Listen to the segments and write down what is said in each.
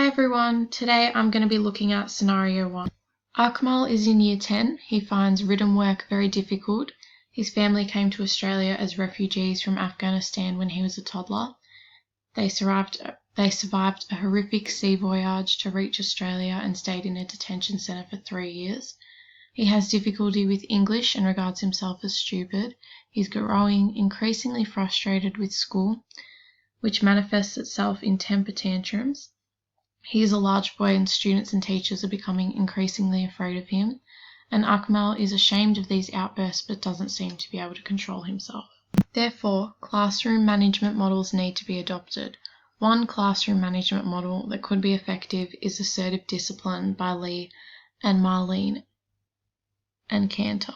Hi everyone, today I'm going to be looking at scenario 1. Akmal is in year 10. He finds written work very difficult. His family came to Australia as refugees from Afghanistan when he was a toddler. They survived a horrific sea voyage to reach Australia and stayed in a detention centre for 3 years. He has difficulty with English and regards himself as stupid. He's growing increasingly frustrated with school, which manifests itself in temper tantrums. He is a large boy and students and teachers are becoming increasingly afraid of him, and Akmal is ashamed of these outbursts but doesn't seem to be able to control himself. Therefore, classroom management models need to be adopted. One classroom management model that could be effective is Assertive Discipline by Lee and Marlene and Cantor.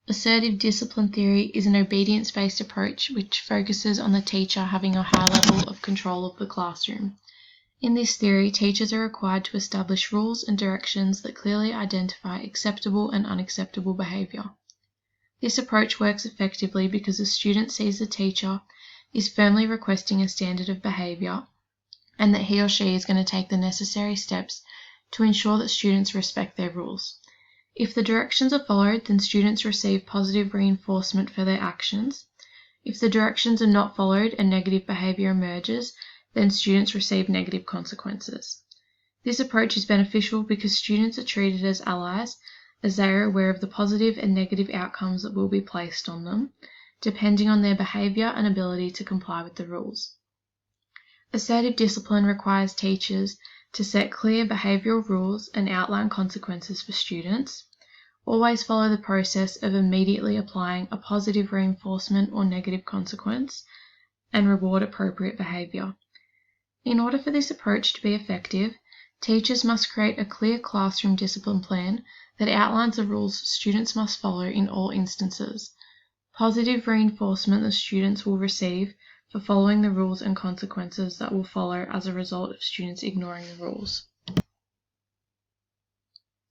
Assertive discipline theory is an obedience-based approach which focuses on the teacher having a high level of control of the classroom. In this theory, teachers are required to establish rules and directions that clearly identify acceptable and unacceptable behaviour. This approach works effectively because the student sees the teacher is firmly requesting a standard of behaviour and that he or she is going to take the necessary steps to ensure that students respect their rules. If the directions are followed, then students receive positive reinforcement for their actions. If the directions are not followed and negative behaviour emerges, then students receive negative consequences. This approach is beneficial because students are treated as allies, as they are aware of the positive and negative outcomes that will be placed on them, depending on their behaviour and ability to comply with the rules. Assertive discipline requires teachers to set clear behavioural rules and outline consequences for students. Always follow the process of immediately applying a positive reinforcement or negative consequence and reward appropriate behaviour. In order for this approach to be effective, teachers must create a clear classroom discipline plan that outlines the rules students must follow in all instances. Positive reinforcement the students will receive for following the rules and consequences that will follow as a result of students ignoring the rules.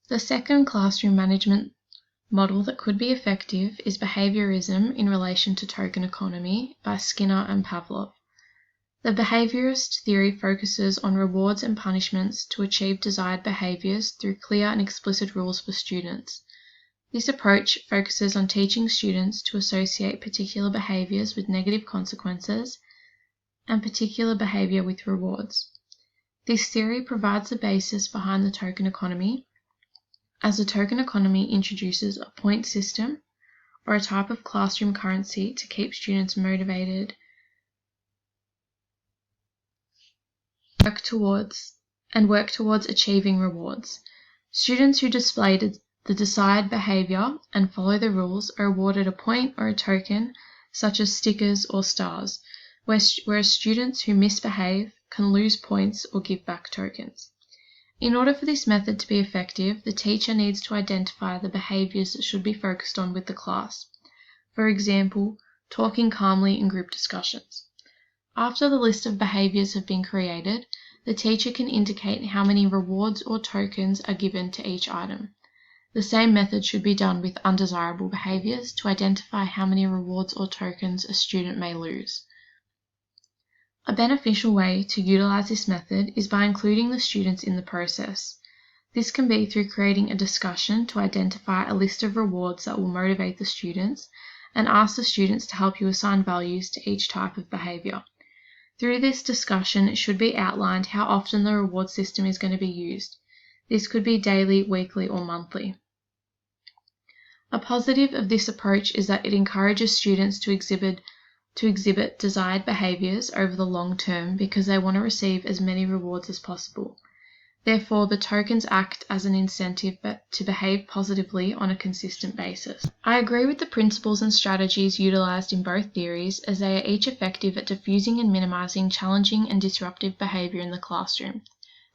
The second classroom management model that could be effective is behaviorism in relation to token economy by Skinner and Pavlov. The behaviorist theory focuses on rewards and punishments to achieve desired behaviors through clear and explicit rules for students. This approach focuses on teaching students to associate particular behaviors with negative consequences and particular behavior with rewards. This theory provides the basis behind the token economy, as the token economy introduces a point system or a type of classroom currency to keep students motivated work towards achieving rewards. Students who display the desired behaviour and follow the rules are awarded a point or a token, such as stickers or stars, whereas students who misbehave can lose points or give back tokens. In order for this method to be effective, the teacher needs to identify the behaviours that should be focused on with the class. For example, talking calmly in group discussions. After the list of behaviours have been created, the teacher can indicate how many rewards or tokens are given to each item. The same method should be done with undesirable behaviours to identify how many rewards or tokens a student may lose. A beneficial way to utilise this method is by including the students in the process. This can be through creating a discussion to identify a list of rewards that will motivate the students and ask the students to help you assign values to each type of behaviour. Through this discussion, it should be outlined how often the reward system is going to be used. This could be daily, weekly, or monthly. A positive of this approach is that it encourages students to exhibit desired behaviours over the long term because they want to receive as many rewards as possible. Therefore, the tokens act as an incentive to behave positively on a consistent basis. I agree with the principles and strategies utilised in both theories, as they are each effective at diffusing and minimising challenging and disruptive behaviour in the classroom.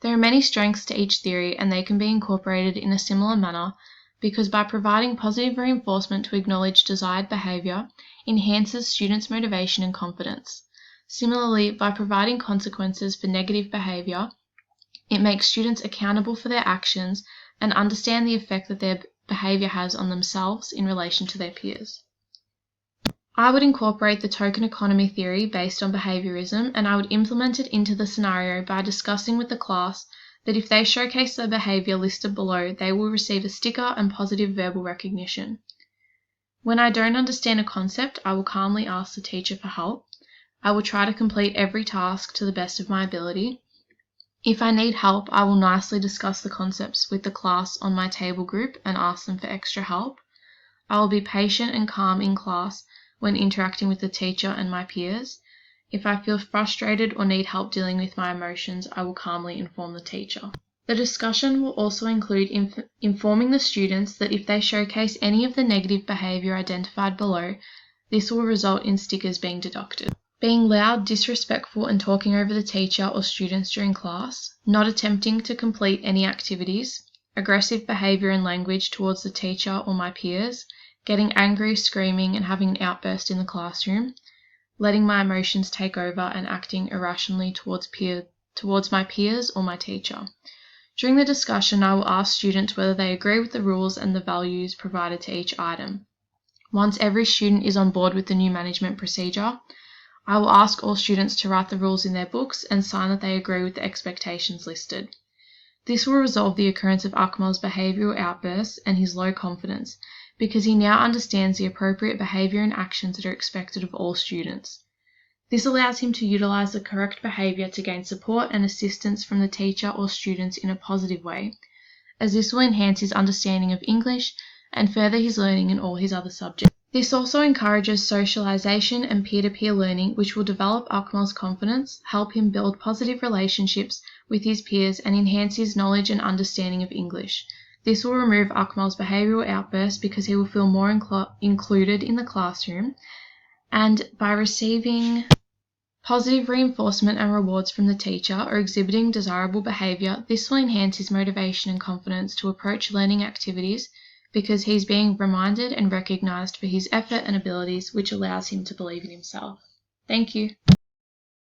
There are many strengths to each theory, and they can be incorporated in a similar manner because by providing positive reinforcement to acknowledge desired behaviour enhances students' motivation and confidence. Similarly, by providing consequences for negative behaviour, it makes students accountable for their actions and understand the effect that their behaviour has on themselves in relation to their peers. I would incorporate the token economy theory based on behaviorism, and I would implement it into the scenario by discussing with the class that if they showcase the behavior listed below, they will receive a sticker and positive verbal recognition. When I don't understand a concept, I will calmly ask the teacher for help. I will try to complete every task to the best of my ability. If I need help, I will nicely discuss the concepts with the class on my table group and ask them for extra help. I will be patient and calm in class when interacting with the teacher and my peers. If I feel frustrated or need help dealing with my emotions, I will calmly inform the teacher. The discussion will also include informing the students that if they showcase any of the negative behaviour identified below, this will result in stickers being deducted. Being loud, disrespectful and talking over the teacher or students during class, not attempting to complete any activities, aggressive behaviour and language towards the teacher or my peers, getting angry, screaming and having an outburst in the classroom, letting my emotions take over and acting irrationally towards my peers or my teacher. During the discussion, I will ask students whether they agree with the rules and the values provided to each item. Once every student is on board with the new management procedure, I will ask all students to write the rules in their books and sign that they agree with the expectations listed. This will resolve the occurrence of Akmal's behavioural outbursts and his low confidence, because he now understands the appropriate behaviour and actions that are expected of all students. This allows him to utilise the correct behaviour to gain support and assistance from the teacher or students in a positive way, as this will enhance his understanding of English and further his learning in all his other subjects. This also encourages socialisation and peer-to-peer learning, which will develop Akmal's confidence, help him build positive relationships with his peers and enhance his knowledge and understanding of English. This will remove Akmal's behavioural outbursts because he will feel more included in the classroom, and by receiving positive reinforcement and rewards from the teacher or exhibiting desirable behaviour, this will enhance his motivation and confidence to approach learning activities because he's being reminded and recognised for his effort and abilities, which allows him to believe in himself. Thank you.